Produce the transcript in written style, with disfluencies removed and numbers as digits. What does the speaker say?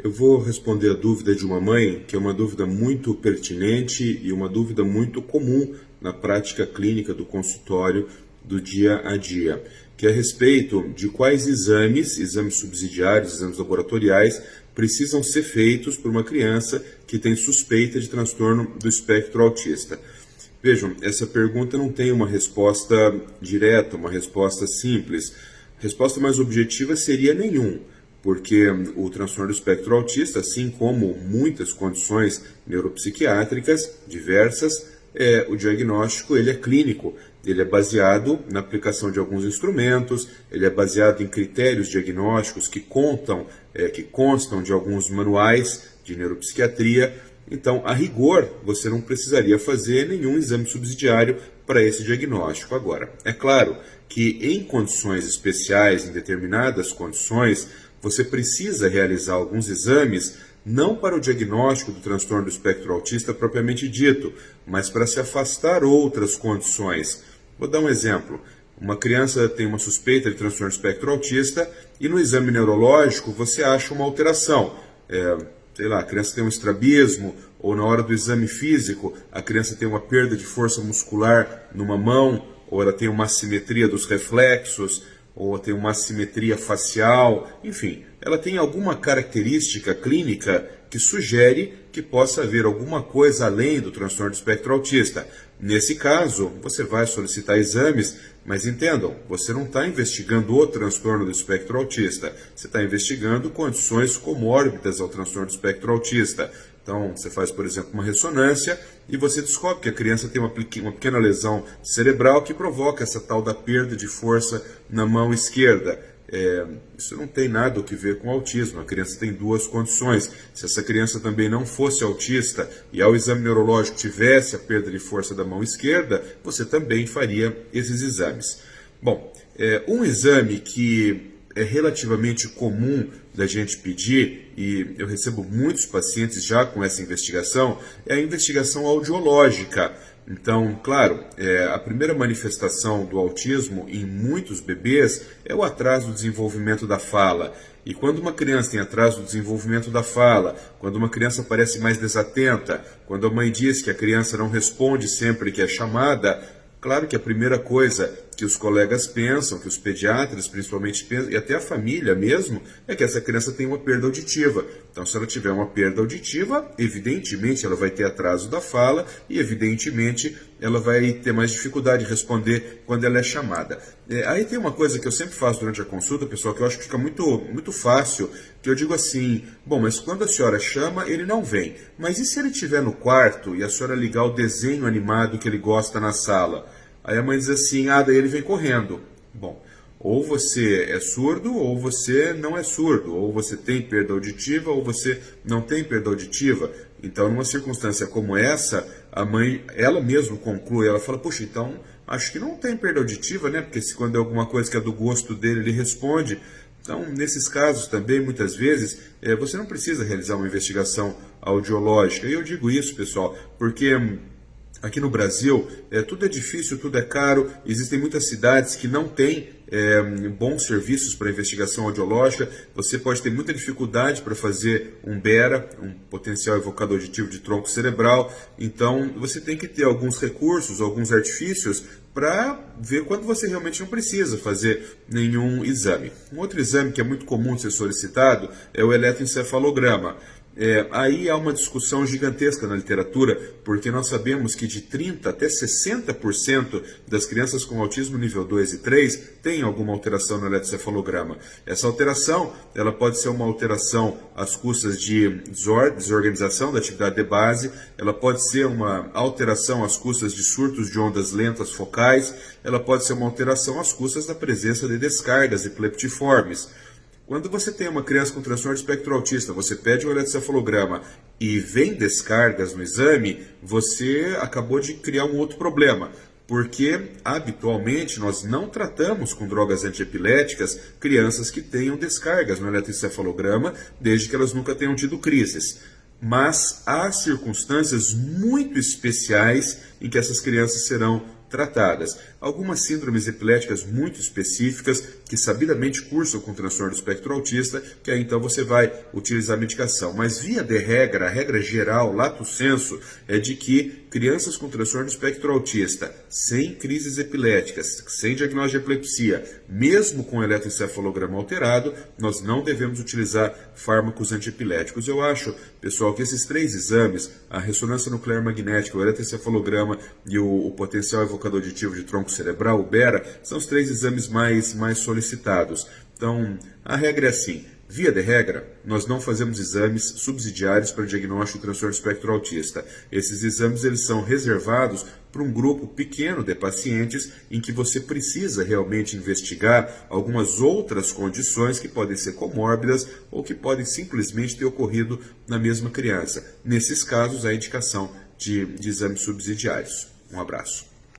Eu vou responder a dúvida de uma mãe, que é uma dúvida muito pertinente e uma dúvida muito comum na prática clínica do consultório do dia a dia, que é a respeito de quais exames subsidiários, exames laboratoriais, precisam ser feitos por uma criança que tem suspeita de transtorno do espectro autista. Vejam, essa pergunta não tem uma resposta direta, uma resposta simples. A resposta mais objetiva seria nenhum, porque o transtorno do espectro autista, assim como muitas condições neuropsiquiátricas diversas, o diagnóstico ele é clínico, ele é baseado na aplicação de alguns instrumentos, ele é baseado em critérios diagnósticos que constam de alguns manuais de neuropsiquiatria. Então, a rigor, você não precisaria fazer nenhum exame subsidiário para esse diagnóstico. Agora, é claro que em condições especiais, em determinadas condições, você precisa realizar alguns exames, não para o diagnóstico do transtorno do espectro autista propriamente dito, mas para se afastar outras condições. Vou dar um exemplo. Uma criança tem uma suspeita de transtorno do espectro autista e no exame neurológico você acha uma alteração. Sei lá, a criança tem um estrabismo, ou na hora do exame físico, a criança tem uma perda de força muscular numa mão, ou ela tem uma assimetria dos reflexos, ou tem uma assimetria facial, enfim, ela tem alguma característica clínica que sugere que possa haver alguma coisa além do transtorno do espectro autista. Nesse caso, você vai solicitar exames, mas entendam, você não está investigando o transtorno do espectro autista, você está investigando condições comórbidas ao transtorno do espectro autista. Então, você faz, por exemplo, uma ressonância e você descobre que a criança tem uma pequena lesão cerebral que provoca essa tal da perda de força na mão esquerda. Isso não tem nada a ver com autismo. A criança tem duas condições. Se essa criança também não fosse autista e ao exame neurológico tivesse a perda de força da mão esquerda, você também faria esses exames. Bom, um exame que é relativamente comum da gente pedir, e eu recebo muitos pacientes já com essa investigação, é a investigação audiológica. Então, claro, a primeira manifestação do autismo em muitos bebês é o atraso do desenvolvimento da fala. E quando uma criança tem atraso do desenvolvimento da fala, quando uma criança parece mais desatenta, quando a mãe diz que a criança não responde sempre que é chamada, claro que a primeira coisa que os colegas pensam, que os pediatras principalmente pensam, e até a família mesmo, é que essa criança tem uma perda auditiva. Então, se ela tiver uma perda auditiva, evidentemente ela vai ter atraso da fala e evidentemente ela vai ter mais dificuldade de responder quando ela é chamada. Aí tem uma coisa que eu sempre faço durante a consulta, pessoal, que eu acho que fica muito fácil, que eu digo assim, bom, mas quando a senhora chama, ele não vem. Mas e se ele estiver no quarto e a senhora ligar o desenho animado que ele gosta na sala? Aí a mãe diz assim, daí ele vem correndo. Bom, ou você é surdo ou você não é surdo, ou você tem perda auditiva ou você não tem perda auditiva. Então, numa circunstância como essa, a mãe, ela mesma conclui, ela fala, puxa, então acho que não tem perda auditiva, né? Porque se quando é alguma coisa que é do gosto dele, ele responde. Então, nesses casos também, muitas vezes, você não precisa realizar uma investigação audiológica. E eu digo isso, pessoal, porque aqui no Brasil, tudo é difícil, tudo é caro, existem muitas cidades que não têm bons serviços para investigação audiológica, você pode ter muita dificuldade para fazer um BERA, um potencial evocador auditivo de tronco cerebral, então você tem que ter alguns recursos, alguns artifícios para ver quando você realmente não precisa fazer nenhum exame. Um outro exame que é muito comum de ser solicitado é o eletroencefalograma. Aí há uma discussão gigantesca na literatura, porque nós sabemos que de 30% até 60% das crianças com autismo nível 2 e 3 têm alguma alteração no eletroencefalograma. Essa alteração ela pode ser uma alteração às custas de desorganização da atividade de base, ela pode ser uma alteração às custas de surtos de ondas lentas focais, ela pode ser uma alteração às custas da presença de descargas epileptiformes. Quando você tem uma criança com transtorno de espectro autista, você pede um eletroencefalograma e vem descargas no exame, você acabou de criar um outro problema. Porque, habitualmente, nós não tratamos com drogas antiepiléticas crianças que tenham descargas no eletroencefalograma, desde que elas nunca tenham tido crises. Mas há circunstâncias muito especiais em que essas crianças serão tratadas. Algumas síndromes epiléticas muito específicas que sabidamente cursam com transtorno do espectro autista, que aí então você vai utilizar a medicação. Mas via de regra, a regra geral, lato sensu, é de que crianças com transtorno do espectro autista, sem crises epiléticas, sem diagnóstico de epilepsia, mesmo com eletroencefalograma alterado, nós não devemos utilizar fármacos antiepiléticos. Eu acho, pessoal, que esses 3 exames, a ressonância nuclear magnética, o eletroencefalograma e o potencial evocador aditivo de tronco cerebral, o BERA, são os 3 exames mais solicitados. Então, a regra é assim. Via de regra, nós não fazemos exames subsidiários para diagnóstico de transtorno do espectro autista. Esses exames eles são reservados para um grupo pequeno de pacientes em que você precisa realmente investigar algumas outras condições que podem ser comórbidas ou que podem simplesmente ter ocorrido na mesma criança. Nesses casos, a indicação de exames subsidiários. Um abraço.